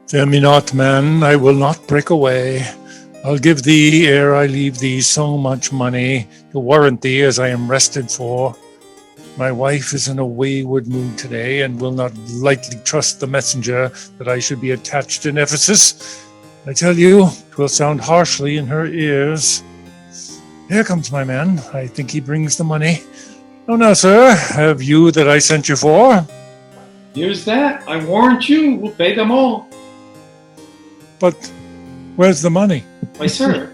Fear me not, man, I will not break away. I'll give thee, ere I leave thee, so much money to warrant thee as I am rested for. My wife is in a wayward mood today, and will not lightly trust the messenger that I should be attached in Ephesus. I tell you, 'twill sound harshly in her ears. Here comes my man. I think he brings the money. Oh, now, sir, have you that I sent you for? Here's that. I warrant you, we'll pay them all. But where's the money? Why, sir,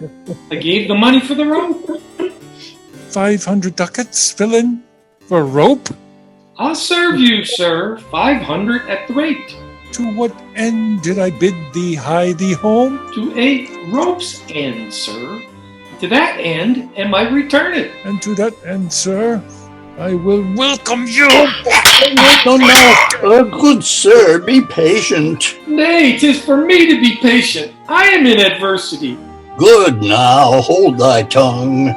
I gave the money for the rope. 500 ducats, villain, for rope? I'll serve you, sir, 500 at the rate. To what end did I bid thee hie thee home? To a rope's end, sir. To that end am I return it. And to that end, sir, I will welcome you. No. Good sir, be patient. Nay, 'tis for me to be patient. I am in adversity. Good now, hold thy tongue.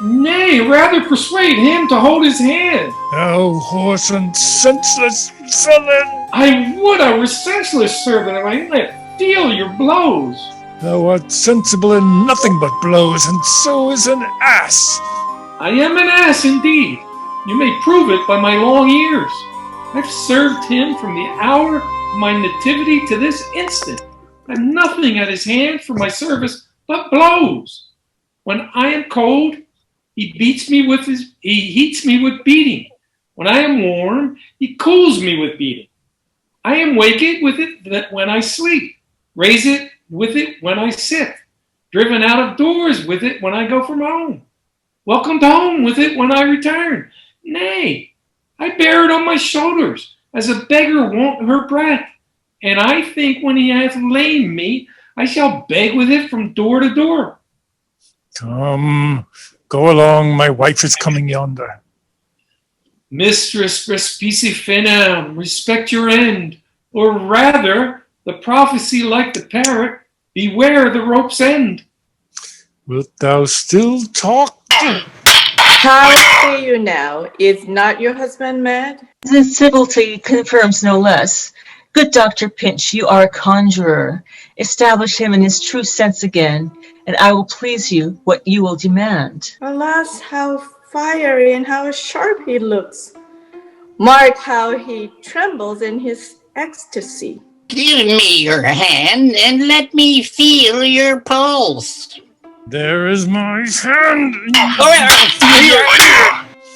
Nay, rather persuade him to hold his hand. Thou hoarse and senseless villain! I would I were senseless, sir, that I might feel your blows. Thou art sensible in nothing but blows, and so is an ass. I am an ass indeed. You may prove it by my long years. I've served him from the hour of my nativity to this instant. I have nothing at his hand for my service but blows. When I am cold, he heats me with beating. When I am warm, he cools me with beating. I am waked with it when I sleep, raise it with it when I sit, driven out of doors with it when I go from home, welcomed home with it when I return. Nay, I bear it on my shoulders, as a beggar wont her breath. And I think when he hath lamed me, I shall beg with it from door to door. Come, go along, my wife is coming yonder. Mistress respici finem, respect your end, or rather, the prophecy like the parrot, beware the rope's end. Wilt thou still talk? How say you now? Is not your husband mad? The civility confirms no less. Good Dr. Pinch, you are a conjurer. Establish him in his true sense again, and I will please you what you will demand. Alas, how fiery and how sharp he looks. Mark how he trembles in his ecstasy. Give me your hand and let me feel your pulse. There is my hand.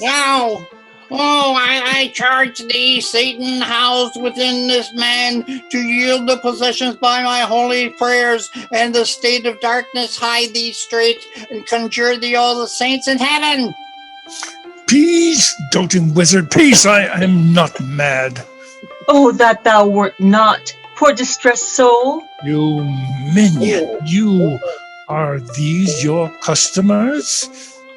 Wow. Oh, I charge thee, Satan, housed within this man, to yield the possessions by my holy prayers, and the state of darkness hide thee straight, and conjure thee all the saints in heaven. Peace, doting wizard, peace, I am not mad. Oh, that thou wert not, poor distressed soul. You minion, you, are these your customers?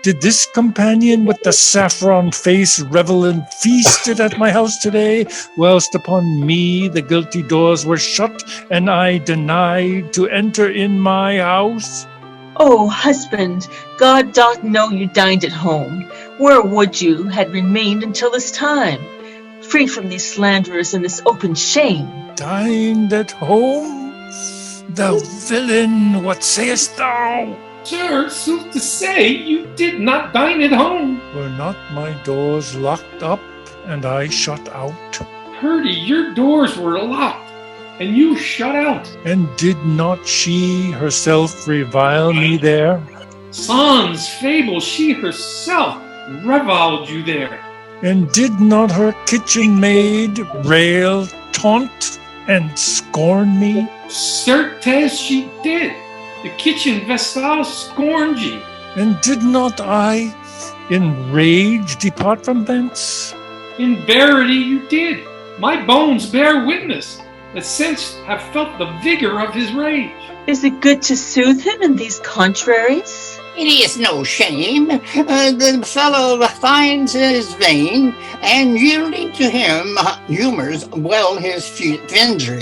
Did this companion with the saffron face revel and feasted at my house today, whilst upon me the guilty doors were shut, and I denied to enter in my house? Oh, husband, God doth know you dined at home. Where would you had remained until this time, free from these slanderers and this open shame? Dined at home? Thou villain, what sayest thou? Sir, sooth to say, you did not dine at home. Were not my doors locked up, and I shut out? Purdy, your doors were locked, and you shut out. And did not she herself revile me there? Sans fable, she herself reviled you there. And did not her kitchen maid rail, taunt, and scorn me? Certes she did. The kitchen vestale scorned ye. And did not I, in rage, depart from thence? In verity you did. My bones bear witness, that since have felt the vigor of his rage. Is it good to soothe him in these contraries? It is no shame. The fellow finds his vein, and yielding to him, humors well his frenzy.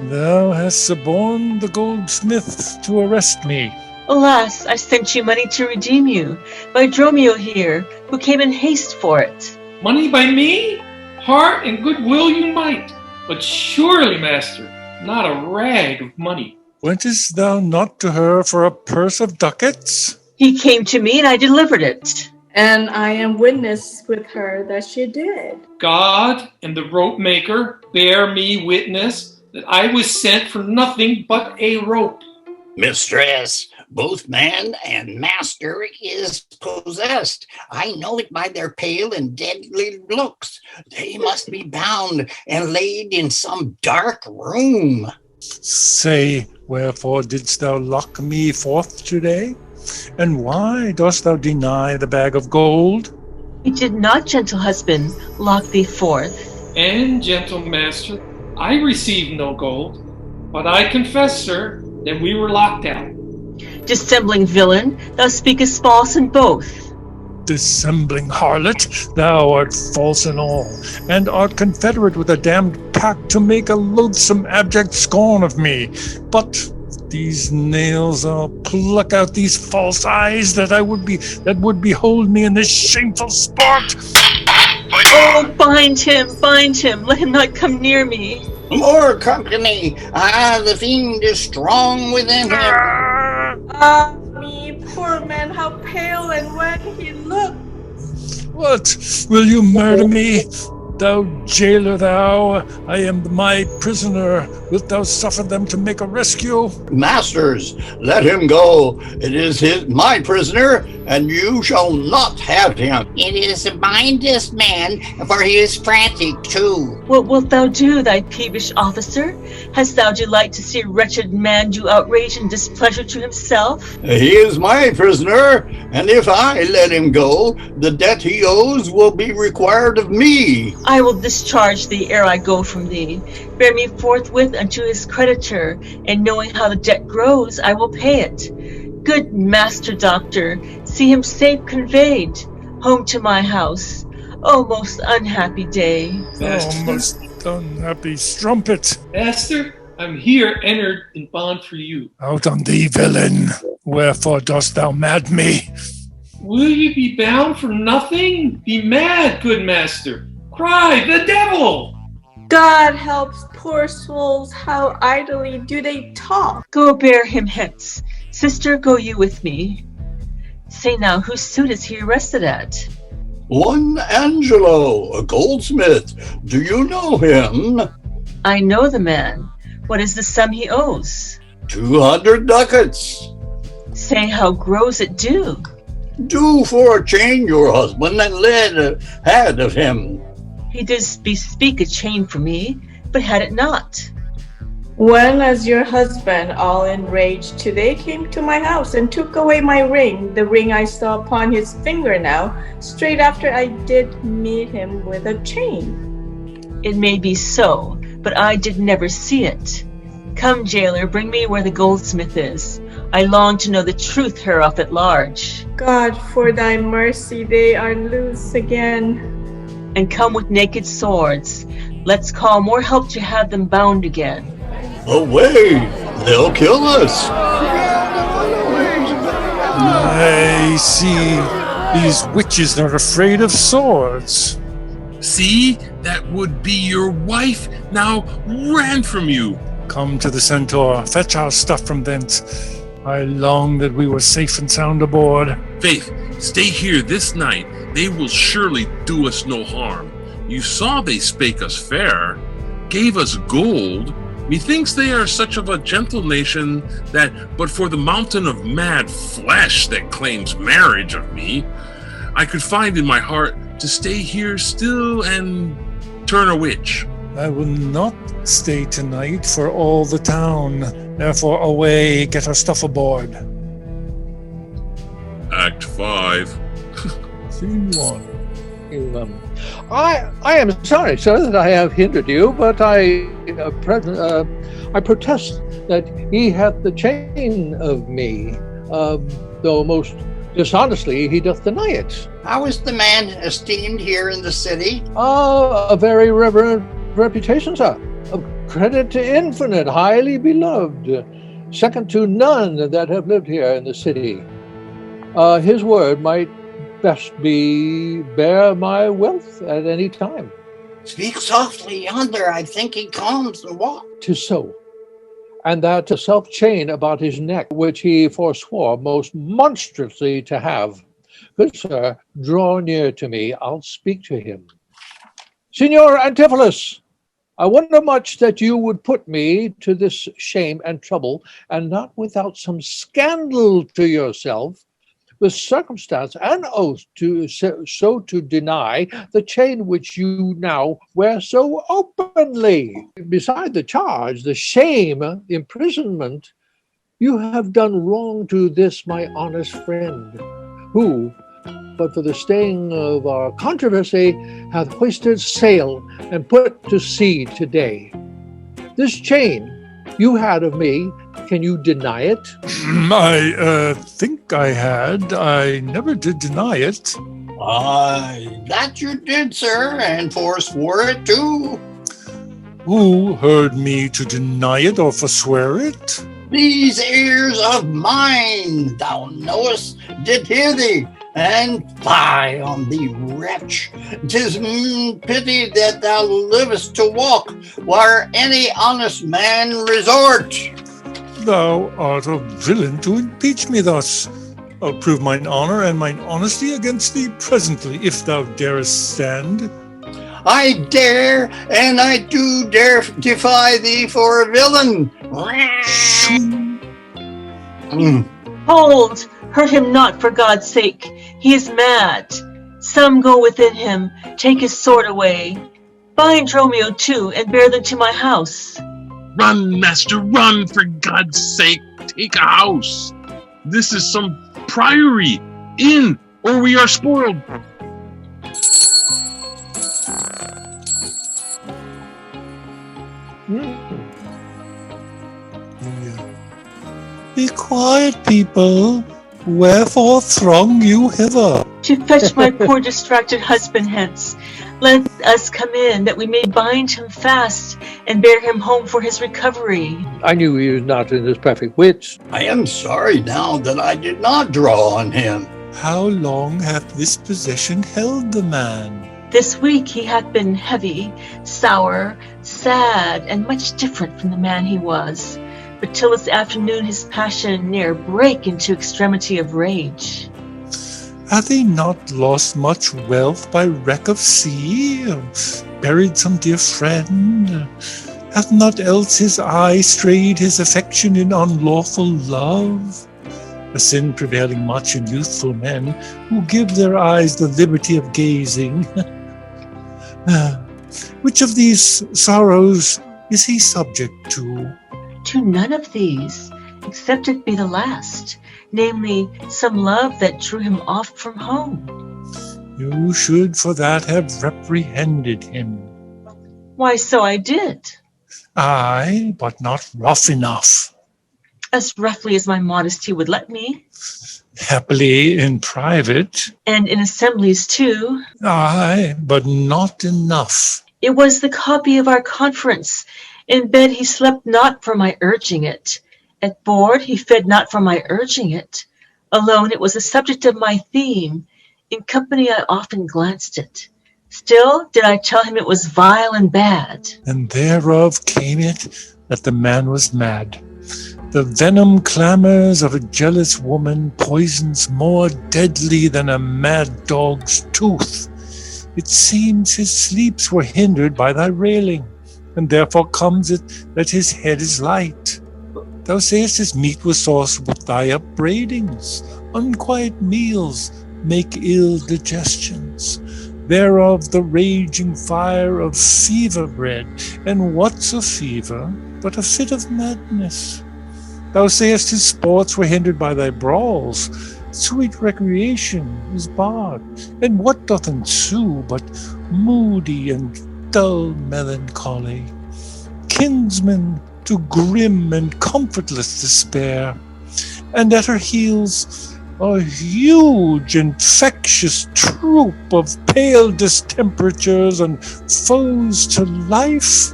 Thou hast suborned the goldsmith to arrest me. Alas, I sent you money to redeem you, by Dromio here, who came in haste for it. Money by me? Heart and goodwill you might, but surely, master, not a rag of money. Wentest thou not to her for a purse of ducats? He came to me and I delivered it. And I am witness with her that she did. God and the rope maker bear me witness that I was sent for nothing but a rope. Mistress, both man and master is possessed. I know it by their pale and deadly looks. They must be bound and laid in some dark room. Say, wherefore didst thou lock me forth today? And why dost thou deny the bag of gold? He did not, gentle husband, lock thee forth. And, gentle master, I received no gold, but I confess, sir, that we were locked out. Dissembling villain, thou speakest false in both. Dissembling harlot, thou art false in all, and art confederate with a damned pack to make a loathsome abject scorn of me. But these nails, I'll pluck out these false eyes that would behold me in this shameful sport. Oh, bind him, let him not come near me. More company. The fiend is strong within him. Ah, me, poor man, how pale and wan he looked. What? Will you murder me? Thou jailer, thou, I am my prisoner. Wilt thou suffer them to make a rescue? Masters, let him go. It is my prisoner, and you shall not have him. It is to bind this man, for he is frantic too. What wilt thou do, thy peevish officer? Hast thou delight to see a wretched man do outrage and displeasure to himself? He is my prisoner, and if I let him go, the debt he owes will be required of me. I will discharge thee ere I go from thee. Bear me forthwith unto his creditor, and knowing how the debt grows, I will pay it. Good master doctor, see him safe conveyed home to my house. O most unhappy day. Oh, most unhappy strumpet. Master, I'm here entered in bond for you. Out on thee, villain. Wherefore dost thou mad me? Will you be bound for nothing? Be mad, good master. Cry, the devil! God helps poor souls, how idly do they talk. Go bear him hence. Sister, go you with me. Say now, whose suit is he arrested at? One Angelo, a goldsmith. Do you know him? I know the man. What is the sum he owes? 200 ducats. Say, how grows it due? Do for chain your husband and had of him. He did bespeak a chain for me, but had it not. When, as your husband, all enraged, today came to my house and took away my ring, the ring I saw upon his finger now, straight after I did meet him with a chain. It may be so, but I did never see it. Come, jailer, bring me where the goldsmith is. I long to know the truth hereof at large. God, for thy mercy, they are loose again. And come with naked swords. Let's call more help to have them bound again. Away! They'll kill us! I see. These witches are afraid of swords. See, that would be your wife now ran from you. Come to the centaur, fetch our stuff from thence. I long that we were safe and sound aboard. Faith, stay here this night. They will surely do us no harm. You saw they spake us fair, gave us gold. Methinks they are such of a gentle nation that, but for the mountain of mad flesh that claims marriage of me, I could find in my heart to stay here still and turn a witch. I will not stay tonight for all the town. Therefore, away, get our stuff aboard. Act 5. Scene 1. I am sorry, sir, that I have hindered you, but I protest that ye hath the chain of me. though most dishonestly he doth deny it. How is the man esteemed here in the city? A very reverend reputation, sir. Of credit to infinite, highly beloved, second to none that have lived here in the city. His word might best be bear my wealth at any time. Speak softly yonder, I think he comes, and what? 'Tis so. And that self-chain about his neck, which he forswore most monstrously to have. Good sir, draw near to me, I'll speak to him. Signor Antipholus, I wonder much that you would put me to this shame and trouble, and not without some scandal to yourself, with circumstance and oath so to deny the chain which you now wear so openly. Beside the charge, the shame, the imprisonment, you have done wrong to this my honest friend, who, but for the staying of our controversy, hath hoisted sail and put to sea today. This chain you had of me, can you deny it? I think I had. I never did deny it. Aye, that you did, sir, and forswore it too. Who heard me to deny it or forswear it? These ears of mine, thou knowest, did hear thee, and fie on thee, wretch. 'Tis pity that thou livest to walk where any honest man resort. Thou art a villain to impeach me thus. I'll prove mine honor and mine honesty against thee presently, if thou darest stand. I dare, and I do dare defy thee for a villain. Hold! Hurt him not, for God's sake. He is mad. Some go within him. Take his sword away. Bind Dromio too, and bear them to my house. Run, master, run, for God's sake. Take a house. This is some priory. In, or we are spoiled. Be quiet, people. Wherefore throng you hither? To fetch my poor distracted husband hence. Let us come in, that we may bind him fast and bear him home for his recovery. I knew he was not in his perfect wits. I am sorry now that I did not draw on him. How long hath this possession held the man? This week he hath been heavy, sour, sad, and much different from the man he was. But till this afternoon his passion ne'er brake into extremity of rage. Hath he not lost much wealth by wreck of sea? Buried some dear friend? Hath not else his eye strayed his affection in unlawful love? A sin prevailing much in youthful men, who give their eyes the liberty of gazing. Which of these sorrows is he subject to? To none of these, except it be the last, namely, some love that drew him off from home. You should for that have reprehended him. Why, so I did. Aye, but not rough enough. As roughly as my modesty would let me. Happily in private. And in assemblies too. Aye, but not enough. It was the copy of our conference. In bed he slept not for my urging it. At board he fed not for my urging it. Alone it was the subject of my theme. In company I often glanced it. Still did I tell him it was vile and bad. And thereof came it that the man was mad. The venom clamors of a jealous woman poisons more deadly than a mad dog's tooth. It seems his sleeps were hindered by thy railing, and therefore comes it that his head is light. Thou sayest his meat was sauced with thy upbraidings. Unquiet meals make ill digestions. Thereof the raging fire of fever bred. And what's a fever but a fit of madness? Thou sayest his sports were hindered by thy brawls. Sweet recreation is barred. And what doth ensue but moody and dull melancholy? Kinsmen to grim and comfortless despair. and at her heels a huge infectious troupe of pale distemperatures and foes to life,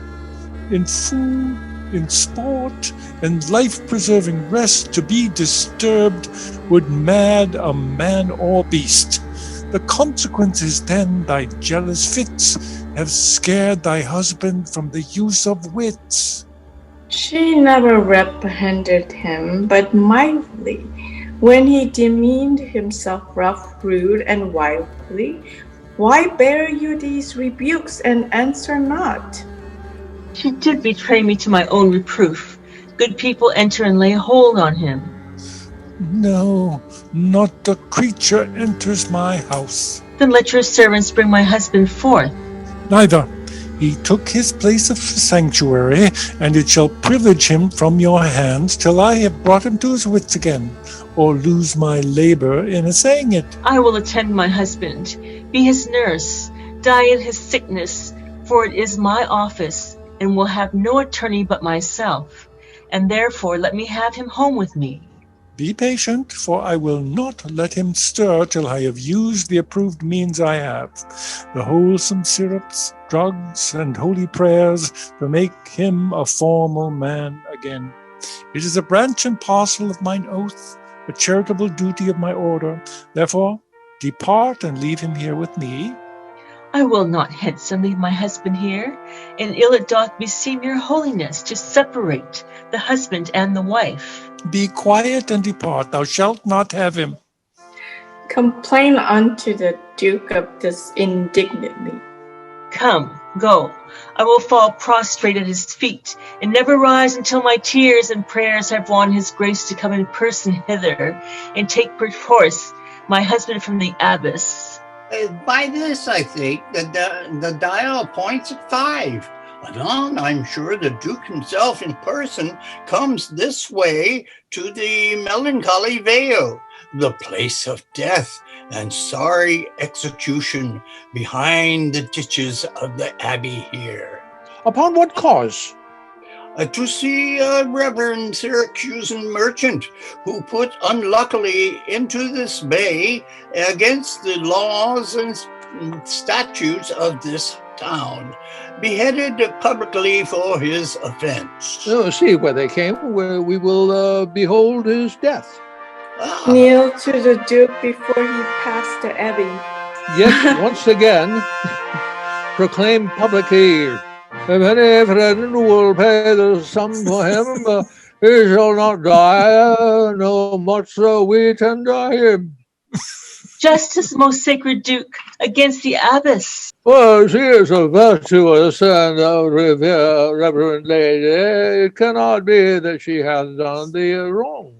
in food, in sport, and life-preserving rest, to be disturbed would mad a man or beast. The consequence is then thy jealous fits have scared thy husband from the use of wits. She never reprehended him, but mildly, when he demeaned himself rough, rude, and wildly. Why bear you these rebukes and answer not? She did betray me to my own reproof. Good people enter and lay hold on him. No, not a creature enters my house. Then let your servants bring my husband forth. Neither. He took his place of sanctuary, and it shall privilege him from your hands till I have brought him to his wits again, or lose my labor in assaying it. I will attend my husband, be his nurse, die in his sickness, for it is my office, and will have no attorney but myself, and therefore let me have him home with me. Be patient, for I will not let him stir till I have used the approved means I have, the wholesome syrups, drugs, and holy prayers, to make him a formal man again. It is a branch and parcel of mine oath, a charitable duty of my order. Therefore, depart and leave him here with me. I will not hence and leave my husband here, and ill it doth beseem your holiness to separate the husband and the wife. Be quiet and depart, thou shalt not have him. Complain unto the Duke of this indignantly. Come, go. I will fall prostrate at his feet, and never rise until my tears and prayers have won his grace to come in person hither, and take perforce my husband from the Abbess. By this, I think, the dial points at 5. Anon, I'm sure the Duke himself in person comes this way to the melancholy vale, the place of death and sorry execution behind the ditches of the abbey here. Upon what cause? To see a Reverend Syracusan merchant who put unluckily into this bay against the laws and statutes of this town, beheaded publicly for his offense. Oh, see where they came, where we will behold his death. Kneel to the Duke before he passed the abbey. Yet once again, proclaim publicly, if any friend will pay the sum for him, he shall not die, no much we tender him. Justice, most sacred Duke, against the Abbess. Well, she is a virtuous and reverend lady. It cannot be that she has done thee wrong.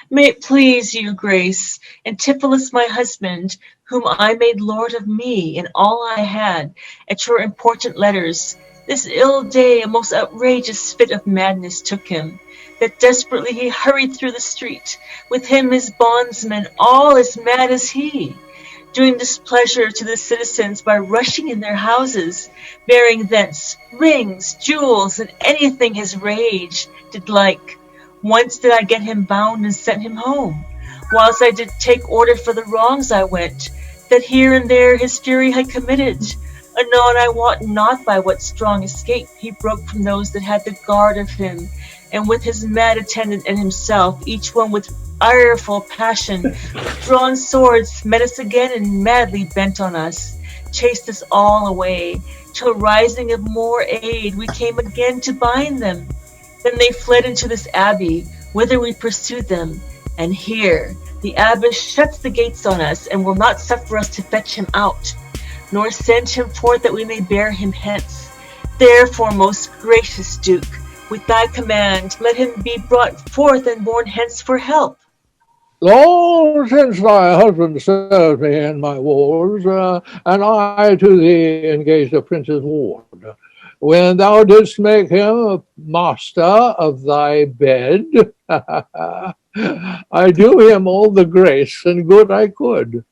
May it please you, Grace, Antipholus my husband, whom I made lord of me and all I had, at your important letters, this ill day a most outrageous fit of madness took him, that desperately he hurried through the street, with him his bondsmen, all as mad as he, doing displeasure to the citizens by rushing in their houses, bearing thence rings, jewels, and anything his rage did like. Once did I get him bound and sent him home, whilst I did take order for the wrongs I went, that here and there his fury had committed. Anon I wot not by what strong escape he broke from those that had the guard of him, and with his mad attendant and himself, each one with ireful passion, drawn swords, met us again and madly bent on us, chased us all away, till rising of more aid, we came again to bind them. Then they fled into this abbey, whither we pursued them, and here the abbess shuts the gates on us, and will not suffer us to fetch him out, nor send him forth that we may bear him hence. Therefore, most gracious Duke, with thy command, let him be brought forth and borne hence for help. Long since thy husband served me in my wars, and I to thee engaged a prince's ward, when thou didst make him master of thy bed, I do him all the grace and good I could.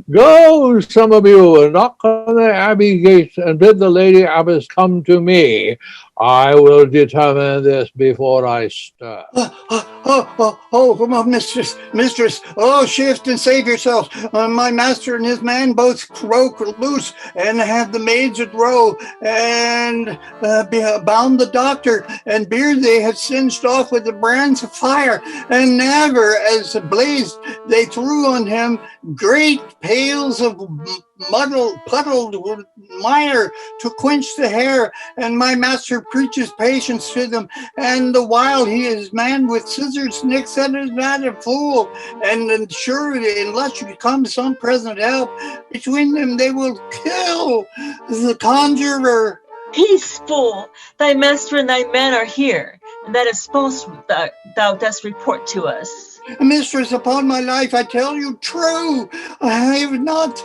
Go, some of you, knock on the abbey gate and bid the lady abbess come to me. I will determine this before I stir. Come on, mistress. Oh, shift and save yourselves. My master and his man both broke loose and have the maids at row and bound the doctor and beard they had singed off with the brands of fire, and never as blazed they threw on him great pails of puddled mire to quench the hair, and my master preaches patience to them, and the while he is manned with scissors, Nick said is not a fool, and surely unless you come some present help between them, they will kill the conjurer. Peace, fool! Thy master and thy men are here, and that is false that thou dost report to us. Mistress, upon my life, I tell you true. I have not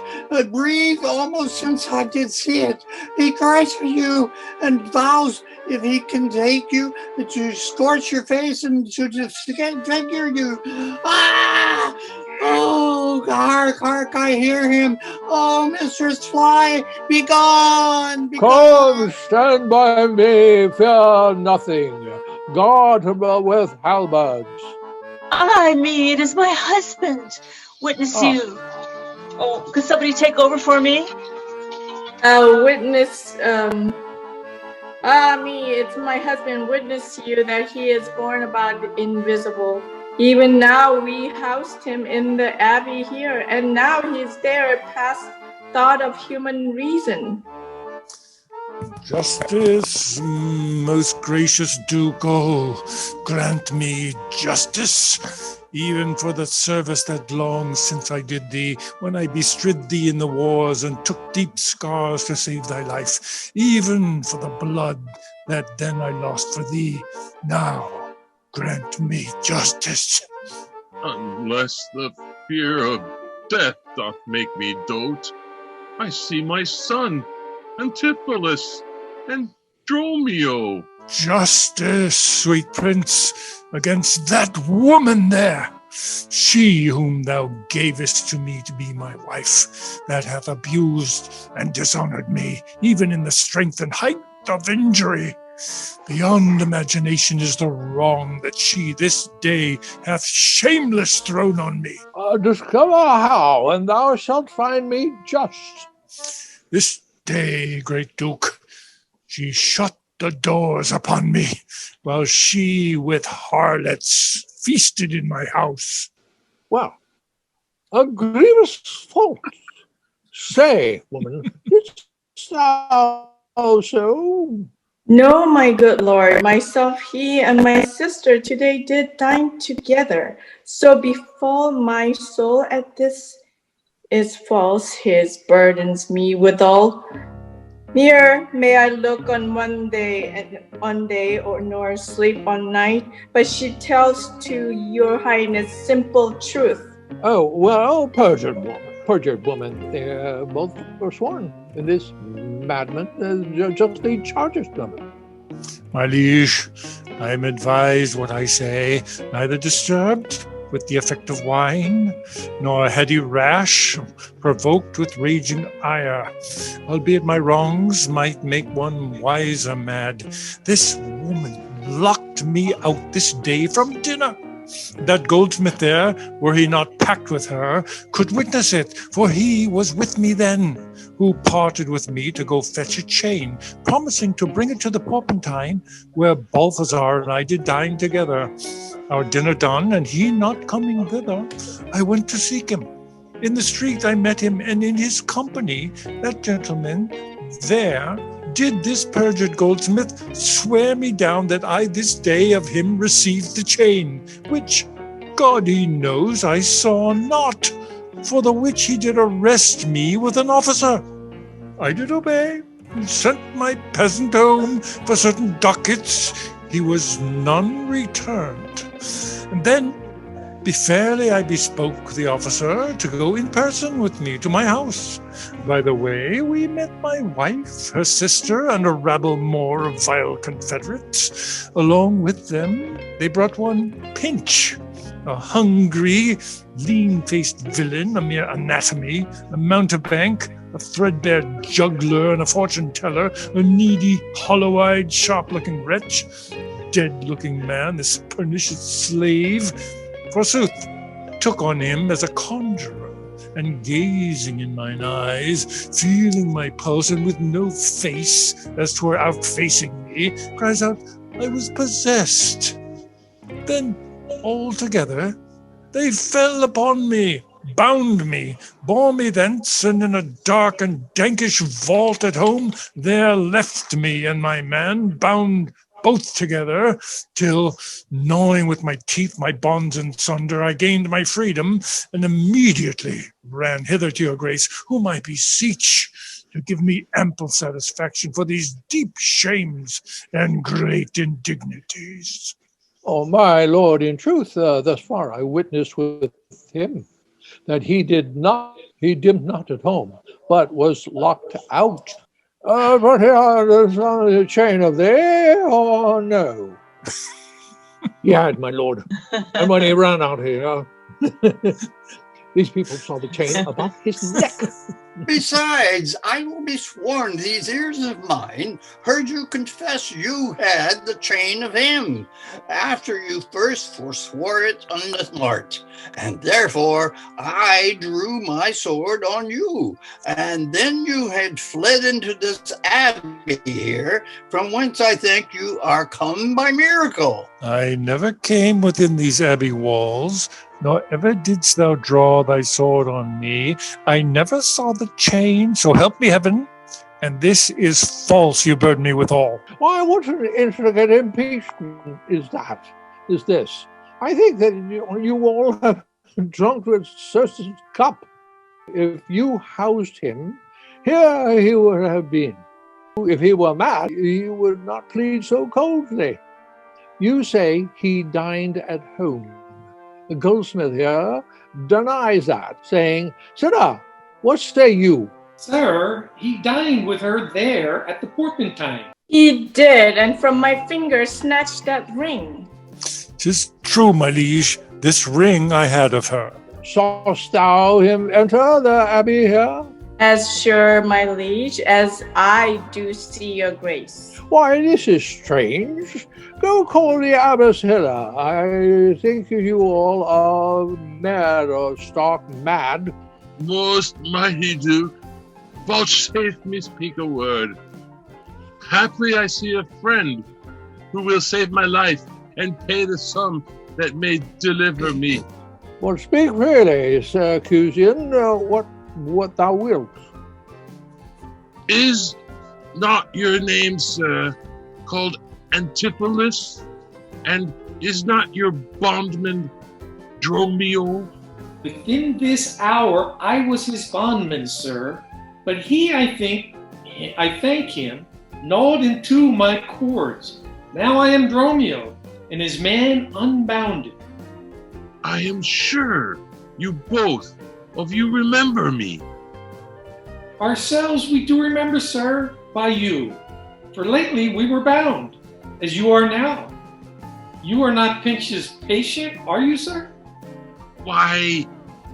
breathed almost since I did see it. He cries for you and vows if he can take you to scorch your face and to disfigure you. Ah! Oh, hark, I hear him. Oh, mistress, fly, be gone, be gone. Come, stand by me, fear nothing. Guard with halberds. Me, it is my husband. Witness you. Oh, could somebody take over for me? Witness, me, it's my husband. Witness you that he is born about invisible. Even now we housed him in the abbey here, and now he is there past thought of human reason. Justice, most gracious Duke, oh, grant me justice, even for the service that long since I did thee, when I bestrid thee in the wars and took deep scars to save thy life, even for the blood that then I lost for thee. Now, grant me justice. Unless the fear of death doth make me dote, I see my son, Antipholus, and Dromio. Justice, sweet prince, against that woman there, she whom thou gavest to me to be my wife, that hath abused and dishonored me, even in the strength and height of injury. Beyond imagination is the wrong that she this day hath shameless thrown on me. Discover how, and thou shalt find me just. This day, great Duke, she shut the doors upon me, while she with harlots feasted in my house. Well, a grievous fault. Say, woman, didst thou so? No, my good lord, myself, he, and my sister today did dine together. So befall my soul at this is false, his burdens me withal. Here may I look on one day or nor sleep on night, but she tells to your highness simple truth. Oh, well, perjured woman, they both were sworn, and this madman justly charges them. My liege, I am advised what I say, neither disturbed with the effect of wine, nor a heady rash, provoked with raging ire, albeit my wrongs might make one wiser mad. This woman locked me out this day from dinner. That goldsmith there, were he not packed with her, could witness it, for he was with me then, who parted with me to go fetch a chain, promising to bring it to the Porpentine, where Balthazar and I did dine together. Our dinner done, and he not coming thither, I went to seek him. In the street I met him, and in his company, that gentleman there did this perjured goldsmith swear me down that I this day of him received the chain, which, God he knows, I saw not, for the which he did arrest me with an officer. I did obey, and sent my peasant home for certain ducats. He was none returned. And then, fairly I bespoke the officer to go in person with me to my house. By the way, we met my wife, her sister, and a rabble more of vile confederates. Along with them, they brought one Pinch, a hungry, lean-faced villain, a mere anatomy, a mountebank, a threadbare juggler and a fortune teller, a needy, hollow-eyed, sharp-looking wretch, dead-looking man, this pernicious slave, forsooth, took on him as a conjurer, and gazing in mine eyes, feeling my pulse, and with no face, as 'twere outfacing me, cries out, I was possessed. Then, all together, they fell upon me, bound me, bore me thence, and in a dark and dankish vault at home, there left me and my man, bound both together, till, gnawing with my teeth my bonds in sunder, I gained my freedom, and immediately ran hither to your grace, whom I beseech to give me ample satisfaction for these deep shames and great indignities. Oh, my lord, in truth, thus far I witnessed with him that he dimmed not at home, but was locked out. But there's a chain of there, or no? He had, my lord. And when he ran out here, these people saw the chain about his neck. Besides, I will be sworn these ears of mine heard you confess you had the chain of him, after you first forswore it on the smart. And therefore I drew my sword on you, and then you had fled into this abbey here, from whence I think you are come by miracle. I never came within these abbey walls, nor ever didst thou draw thy sword on me. I never saw the chain, so help me heaven. And this is false you burden me withal. Why, what an intricate impeachment is this? I think that you all have drunk with certain cup. If you housed him, here he would have been. If he were mad, he would not plead so coldly. You say he dined at home. The goldsmith here denies that, saying, Sirrah, what say you? Sir, he dined with her there at the Porpentine. He did, and from my finger snatched that ring. 'Tis true, my liege, this ring I had of her. Sawest thou him enter the abbey here? As sure, my liege, as I do see your grace. Why, this is strange. Go call the Abbess hither. I think you all are mad or stark mad. Most mighty Duke, vouchsafe me speak a word. Haply I see a friend who will save my life and pay the sum that may deliver me. Well, speak freely, Syracusian, what thou wilt. Is not your name, sir, called Antipholus? And is not your bondman Dromio? Within this hour I was his bondman, sir, but he, I thank him, gnawed in two my cords. Now I am Dromio, and his man unbounded. I am sure you both of you remember me. Ourselves we do remember, sir, by you, for lately we were bound, as you are now. You are not Pinch's patient, are you, sir? Why,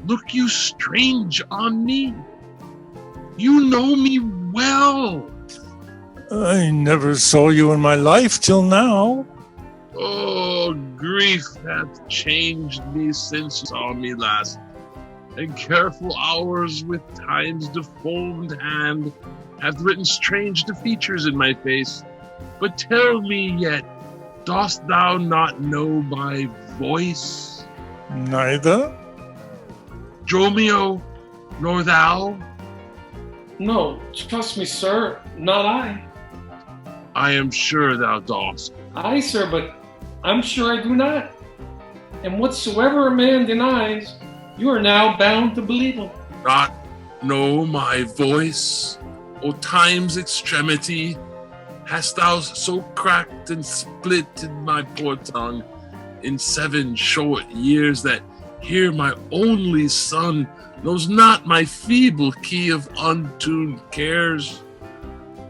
look you strange on me? You know me well. I never saw you in my life till now. Oh, grief hath changed me since you saw me last, and careful hours with time's deformed hand hath written strange features in my face. But tell me yet, dost thou not know my voice? Neither? Dromio, nor thou? No, trust me, sir, not I. I am sure thou dost. Aye, sir, but I'm sure I do not. And whatsoever a man denies, you are now bound to believe him. Not know my voice, O time's extremity? Hast thou so cracked and split in my poor tongue in 7 short years that here my only son knows not my feeble key of untuned cares?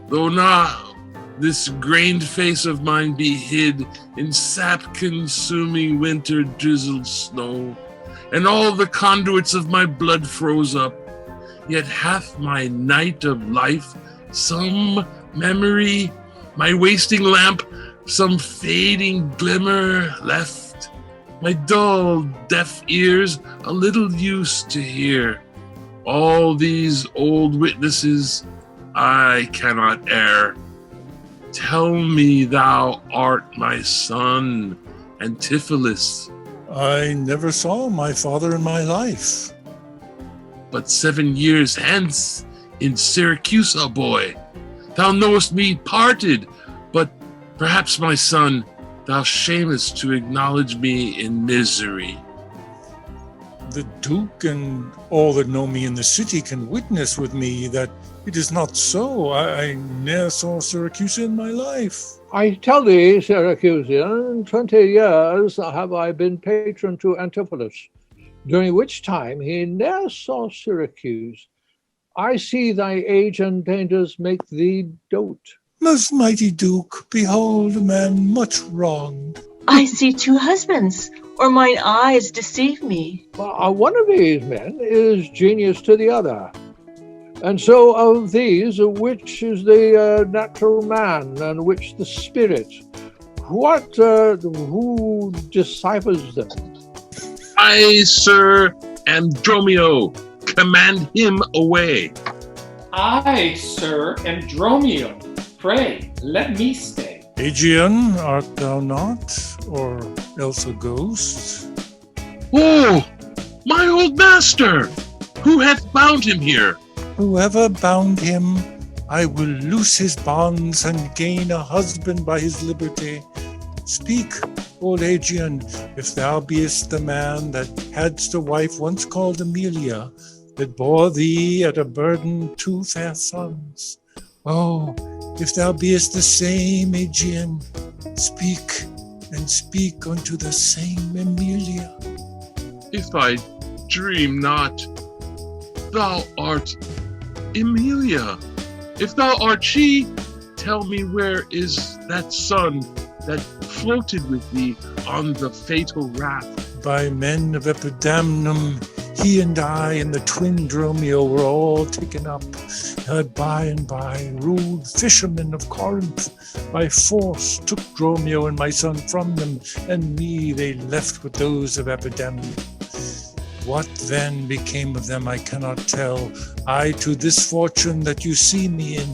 Though now this grained face of mine be hid in sap-consuming winter drizzled snow, and all the conduits of my blood froze up, Yet hath my night of life some memory, my wasting lamp some fading glimmer left, my dull deaf ears a little used to hear. All these old witnesses I cannot err. Tell me thou art my son, Antipholus. I never saw my father in my life. But 7 years hence, in Syracuse, a boy, thou knowest me parted, but perhaps, my son, thou shamest to acknowledge me in misery. The Duke and all that know me in the city can witness with me that it is not so. I ne'er saw Syracuse in my life. I tell thee, Syracusian, 20 years have I been patron to Antipholus, during which time he ne'er saw Syracuse. I see thy age and dangers make thee dote. Most mighty Duke, behold a man much wronged. I see 2 husbands, or mine eyes deceive me. One of these men is genius to the other. And so of these, which is the natural man, and which the spirit? Who deciphers them? I, sir, am Dromio. Command him away. I, sir, am Dromio. Pray, let me stay. Aegion, art thou not, or else a ghost? Oh, my old master! Who hath bound him here? Whoever bound him, I will loose his bonds and gain a husband by his liberty. Speak, old Aegion, if thou beest the man that hadst a wife once called Amelia, that bore thee at a burden 2 fair sons. Oh, if thou beest the same Aegion, speak, and speak unto the same Amelia. If I dream not, thou art Emilia. If thou art she, tell me where is that son that floated with thee on the fatal raft? By men of Epidamnum, he and I and the twin Dromio were all taken up, by and by rude fishermen of Corinth by force took Dromio and my son from them, and me they left with those of Epidamnum. What then became of them I cannot tell, I to this fortune that you see me in.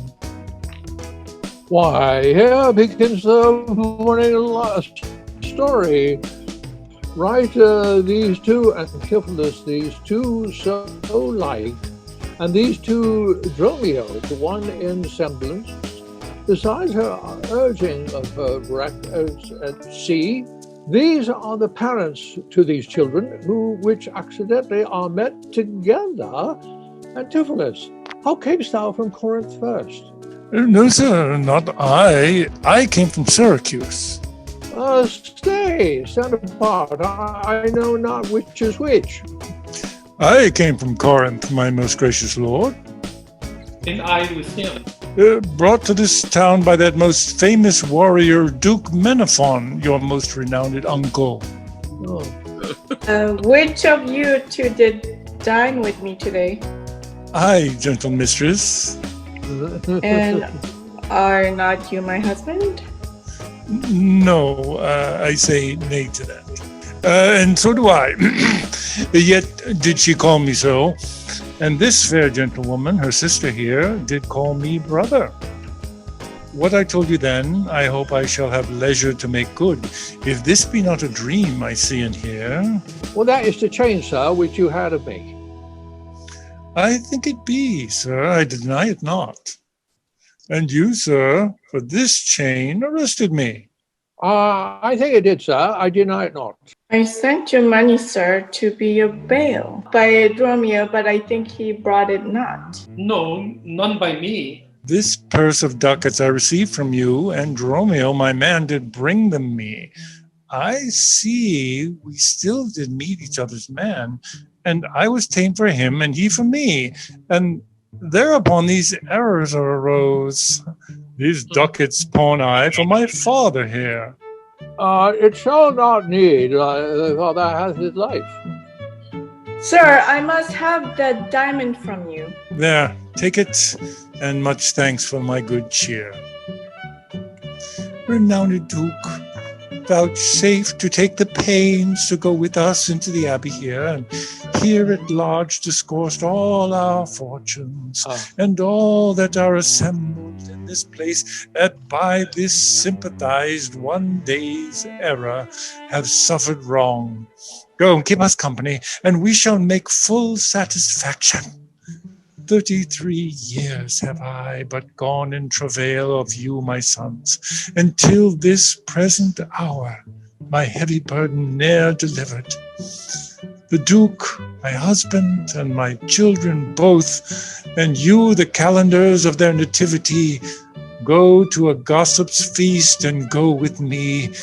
Why, here begins the morning story. Right, these 2 Antipholus, these 2 so like, and these 2 Dromios, one in semblance, besides her urging of her wreck at sea. These are the parents to these children, which accidentally are met together. Antipholus, how camest thou from Corinth first? No, sir, not I. I came from Syracuse. Stay, stand apart. I know not which is which. I came from Corinth, my most gracious lord. And I with him. Brought to this town by that most famous warrior, Duke Menaphon, your most renowned uncle. Oh. Which of you 2 did dine with me today? I, gentle mistress. And are not you my husband? No, I say nay to that. And so do I. Yet did she call me so. And this fair gentlewoman, her sister here, did call me brother. What I told you then, I hope I shall have leisure to make good. If this be not a dream I see and hear. Well, that is the chain, sir, which you had of me. I think it be, sir, I deny it not. And you, sir, for this chain arrested me. I think it did, sir. I deny it not. I sent you money, sir, to be your bail by Dromio, but I think he brought it not. No, none by me. This purse of ducats I received from you, and Dromio, my man, did bring them me. I see we still did meet each other's man, and I was ta'en for him, and he for me. And thereupon these errors arose. These ducats pawn I for my father here. It shall not need, for that hath his life. Sir, I must have that diamond from you. There, take it, and much thanks for my good cheer. Renowned Duke, vouchsafe to take the pains to go with us into the abbey here, and here at large discoursed all our fortunes, and all that are assembled in this place, that by this sympathized one day's error have suffered wrong. Go and keep us company, and we shall make full satisfaction. 33 years have I but gone in travail of you, my sons, until this present hour, my heavy burden ne'er delivered. The Duke, my husband, and my children both, and you, the calendars of their nativity, go to a gossip's feast and go with me.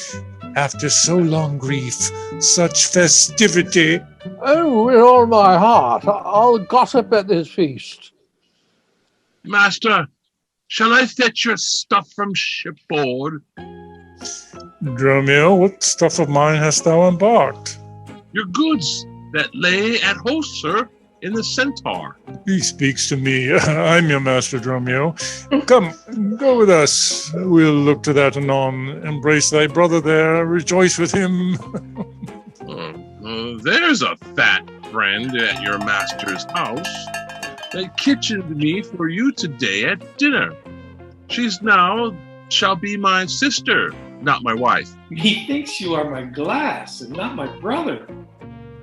After so long grief, such festivity. Oh, with all my heart, I'll gossip at this feast. Master, shall I fetch your stuff from shipboard? Dromio, what stuff of mine hast thou embarked? Your goods that lay at host, sir, in the Centaur. He speaks to me. I'm your master, Dromio. Come, go with us. We'll look to that anon. Embrace thy brother there. Rejoice with him. There's a fat friend at your master's house that kitchened me for you today at dinner. She's now shall be my sister, not my wife. He thinks you are my glass and not my brother.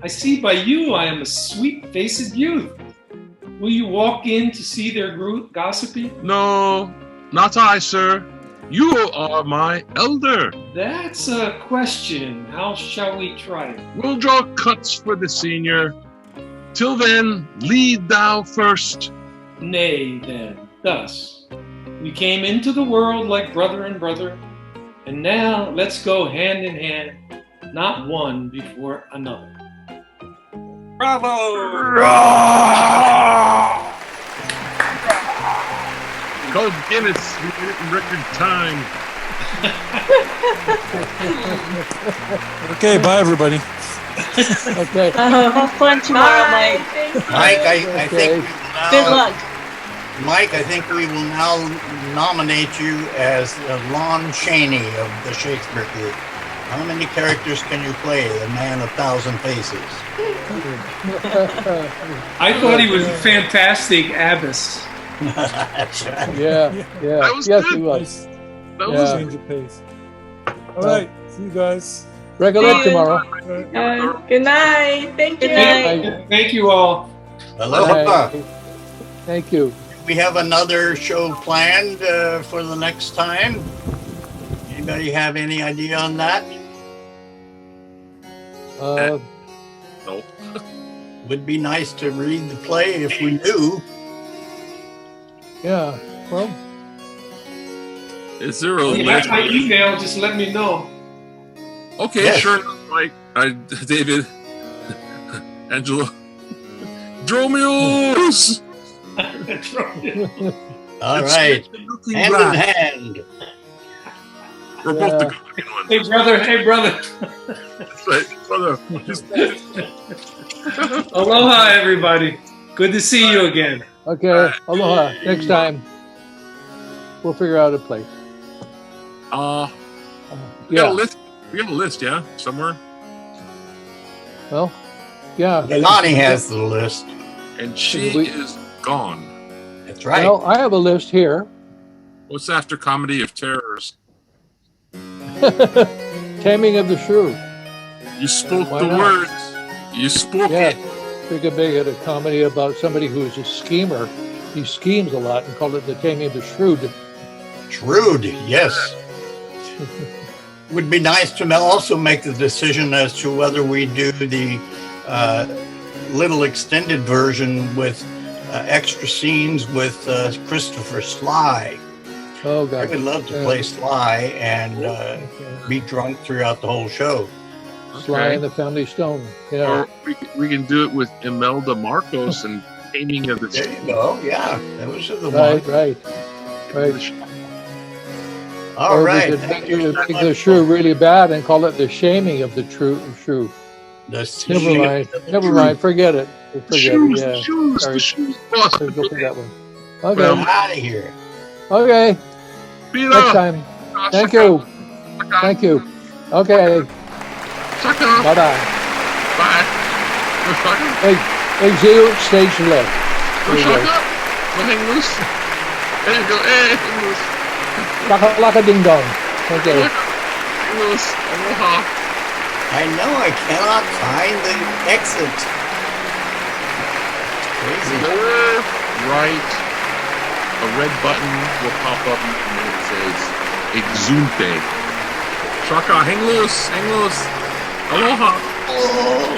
I see by you I am a sweet-faced youth. Will you walk in to see their gossiping? No, not I, sir. You are my elder. That's a question. How shall we try it? We'll draw cuts for the senior. Till then, lead thou first. Nay, then, thus. We came into the world like brother and brother, and now let's go hand in hand, not one before another. Bravo! Called Guinness in record time. Okay, bye, everybody. Okay. Have fun tomorrow, Mike. Mike, I think Good luck. Mike, I think we will now nominate you as Lon Chaney of the Shakespeare group. How many characters can you play? The man of thousand faces. I thought he was a fantastic Abbess. That's right. Yeah. That was Yes, good. he was. That Yeah. was Change of pace. All right, see you guys. Recollect tomorrow. Good night. Thank you. Good night. Thank you all. Aloha. Okay. Thank you. We have another show planned for the next time. Anybody have any idea on that? No. Would be nice to read the play if we knew. Yeah. Well, Is there a You list? have my email, just let me know. Okay, Yes. sure. Mike, David, Angelo, Dromios. All right. Looking Hand in back. hand. We're both the good ones. Hey, brother. Hey, brother. That's right, brother. Aloha, everybody. Good to see you again. okay. Aloha. Next time, we'll figure out a place. We got a Yeah. list. We got a list, yeah, somewhere. Well, yeah. Lonnie has the list. And she We- is gone. That's right. Well, I have a list here. What's after Comedy of Terrors? Taming of the Shrew. You spoke Why the not? words. You spoke Yeah. it. We could make it a comedy about somebody who's a schemer. He schemes a lot and call it the Taming of the Shrewd. Shrewd, yes. Would be nice to also make the decision as to whether we do the little extended version with extra scenes with Christopher Sly. Oh, I God. would love to Yeah. play Sly and Okay. be drunk throughout the whole show. Sly Okay. and the Family Stone. Yeah. Or we can do it with Imelda Marcos and Taming of the There you go. Yeah, those are the Right, ones. right. All Or right. we could Thank make you so the much. shrew really bad and call it the shaming of the shrew. Never mind. Forget it. Shoes, Yeah. shoes, Sorry. the shoes. Sorry, go for that one. Okay. I'm out of here. Okay. Peter. Next time. Thank you. Thank you. Okay. Shaka. Bye-bye. Bye. Go Shaka. Hey, see you at stage left. Go Shaka. Go hang loose. There you go. Hey, hang loose. Laka ding dong. Okay. Hang loose. Aloha. I know I cannot find the exit. It's crazy. Lower right, a red button will pop up and it says Exunte. Shaka, hang loose, hang loose. Aloha. Oh,